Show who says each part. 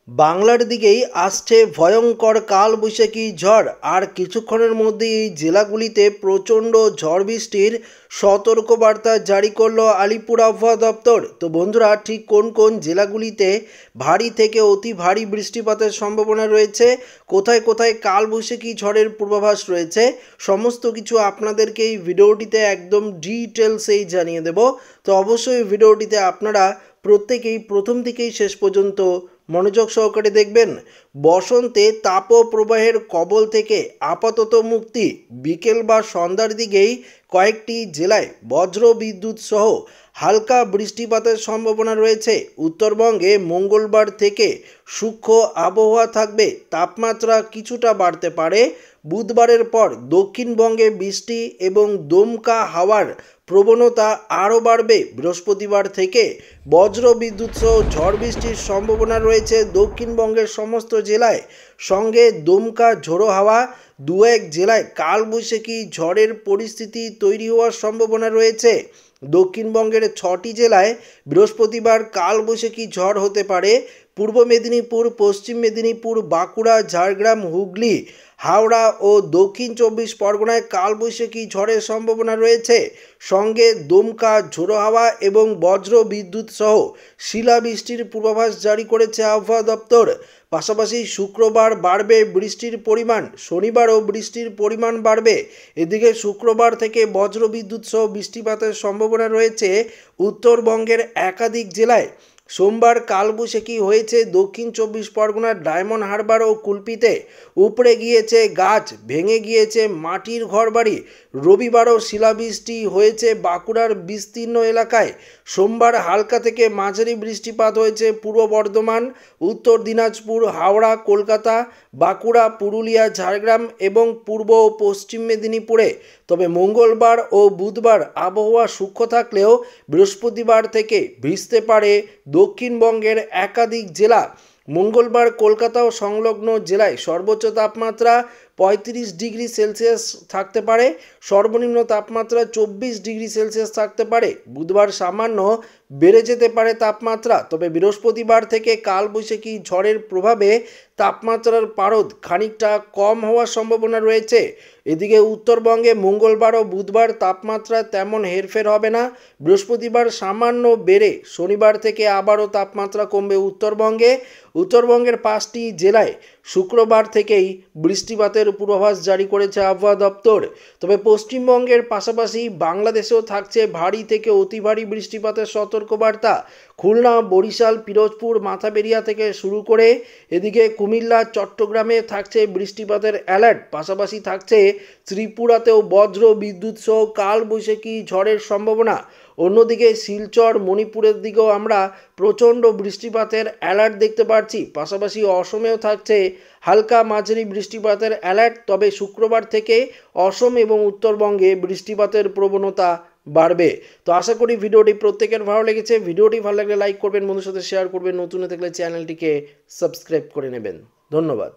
Speaker 1: বাংলার দিকেই আসছে ভয়ঙ্কর কালবৈশাখী ঝড়। আর কিছুক্ষণের মধ্যেই এই জেলাগুলিতে প্রচণ্ড ঝড় বৃষ্টির সতর্কবার্তা জারি করলো আলিপুর আবহাওয়া দপ্তর। তো বন্ধুরা, ঠিক কোন কোন জেলাগুলিতে ভারী থেকে অতি ভারী বৃষ্টিপাতের সম্ভাবনা রয়েছে, কোথায় কোথায় কালবৈশাখী ঝড়ের পূর্বাভাস রয়েছে, সমস্ত কিছু আপনাদেরকে এই ভিডিওটিতে একদম ডিটেলসেই জানিয়ে দেব। তো অবশ্যই ভিডিওটিতে আপনারা প্রত্যেকেই প্রথম থেকেই শেষ পর্যন্ত মনোযোগ সহকারে দেখবেন। বসন্তে তাপপ্রবাহের কবল থেকে আপাতত মুক্তি। বিকেল বা সন্ধ্যার দিকেই কয়েকটি জেলায় বজ্র বিদ্যুৎ সহ হালকা বৃষ্টিপাতের সম্ভাবনা রয়েছে। উত্তরবঙ্গে মঙ্গলবার থেকে সূক্ষ্ম আবহাওয়া থাকবে, তাপমাত্রা কিছুটা বাড়তে পারে। বুধবারের পর দক্ষিণবঙ্গে বৃষ্টি এবং দমকা হাওয়ার প্রবণতা আরও বাড়বে। বৃহস্পতিবার থেকে বজ্র বিদ্যুৎ সহ ঝড় বৃষ্টির সম্ভাবনা রয়েছে দক্ষিণবঙ্গের সমস্ত জেলায়, সঙ্গে দমকা ঝোড়ো হাওয়া। দু এক জেলায় কালবৈশাখী ঝড়ের পরিস্থিতি তৈরি হওয়ার সম্ভাবনা রয়েছে। দক্ষিণবঙ্গের 6টি জেলায় বৃহস্পতিবার কালবৈশাখী ঝড় হতে পারে। পূর্ব মেদিনীপুর, পশ্চিম মেদিনীপুর, বাঁকুড়া, ঝাড়গ্রাম, হুগলি, হাওড়া ও দক্ষিণ 24 পরগনায় কালবৈশাখী ঝড়ের সম্ভাবনা রয়েছে। সঙ্গে দমকা ঝোড়ো হাওয়া এবং বজ্র বিদ্যুৎ সহ শিলাবৃষ্টির পূর্বাভাস জারি করেছে আবহাওয়া দপ্তর। পাশাপাশি শুক্রবার বাড়বে বৃষ্টির পরিমাণ, শনিবারও বৃষ্টির পরিমাণ বাড়বে। এদিকে শুক্রবার থেকে বজ্রবিদ্যুৎ সহ বৃষ্টিপাতের সম্ভাবনা রয়েছে উত্তরবঙ্গের একাধিক জেলায়। সোমবার কালবৈশাখী হয়েছে দক্ষিণ 24 পরগনার ডায়মন্ড হারবার ও কুলপিতে। উপড়ে গিয়েছে গাছ, ভেঙে গিয়েছে মাটির ঘরবাড়ি। রবিবারও শিলাবৃষ্টি হয়েছে বাঁকুড়ার বিস্তীর্ণ এলাকায়। সোমবার হালকা থেকে মাঝারি বৃষ্টিপাত হয়েছে পূর্ব বর্ধমান, উত্তর দিনাজপুর, হাওড়া, কলকাতা, বাঁকুড়া, পুরুলিয়া, ঝাড়গ্রাম এবং পূর্ব ও পশ্চিম মেদিনীপুরে। তবে মঙ্গলবার ও বুধবার আবহাওয়া সূক্ষ্ম থাকলেও বৃহস্পতিবার থেকে ভিজতে পারে দক্ষিণবঙ্গের একাধিক জেলা। মঙ্গলবার কলকাতা ও সংলগ্ন জেলায় সর্বোচ্চ তাপমাত্রা 35 ডিগ্রি সেলসিয়াস থাকতে পারে, সর্বনিম্ন তাপমাত্রা 24 ডিগ্রি সেলসিয়াস থাকতে পারে। বুধবার সামান্য বেড়ে যেতে পারে তাপমাত্রা। তবে বৃহস্পতিবার থেকে কালবৈশাখী ঝড়ের প্রভাবে তাপমাত্রার পারদ খানিকটা কম হওয়ার সম্ভাবনা রয়েছে। এদিকে উত্তরবঙ্গে মঙ্গলবার ও বুধবার তাপমাত্রা তেমন হেরফের হবে না। বৃহস্পতিবার সামান্য বেড়ে শনিবার থেকে আবারও তাপমাত্রা কমবে উত্তরবঙ্গের 5টি জেলায় শুক্রবার থেকেই বৃষ্টিপাতের পূর্বাভাস জারি করেছে আবহাওয়া দপ্তর। তবে পশ্চিমবঙ্গের পাশাপাশি বাংলাদেশেও থাকছে ভারী থেকে অতি ভারী বৃষ্টিপাতের সতর্কবার্তা। খুলনা, বরিশাল, পিরোজপুর, মাথাবেরিয়া থেকে শুরু করে এদিকে কুমিল্লা, চট্টগ্রামে থাকছে বৃষ্টিপাতের অ্যালার্ট। পাশাপাশি থাকছে ত্রিপুরাতেও বজ্র বিদ্যুৎ সহ কালবৈশাখী ঝড়ের সম্ভাবনা। অন্যদিকে শিলচর, মণিপুরের দিকেও আমরা প্রচণ্ড বৃষ্টিপাতের অ্যালার্ট দেখতে পাচ্ছি। পাশাপাশি অসমেও থাকছে হালকা মাঝারি বৃষ্টিপাতের অ্যালার্ট। তবে শুক্রবার থেকে অসম এবং উত্তরবঙ্গে বৃষ্টিপাতের প্রবণতা বাড়বে। তো আশা করি ভিডিওটি প্রত্যেকের ভালো লেগেছে। ভিডিওটি ভালো লাগলে লাইক করবেন, বন্ধুর সাথে শেয়ার করবেন, নতুন থাকলে চ্যানেলটিকে সাবস্ক্রাইব করে নেবেন। ধন্যবাদ।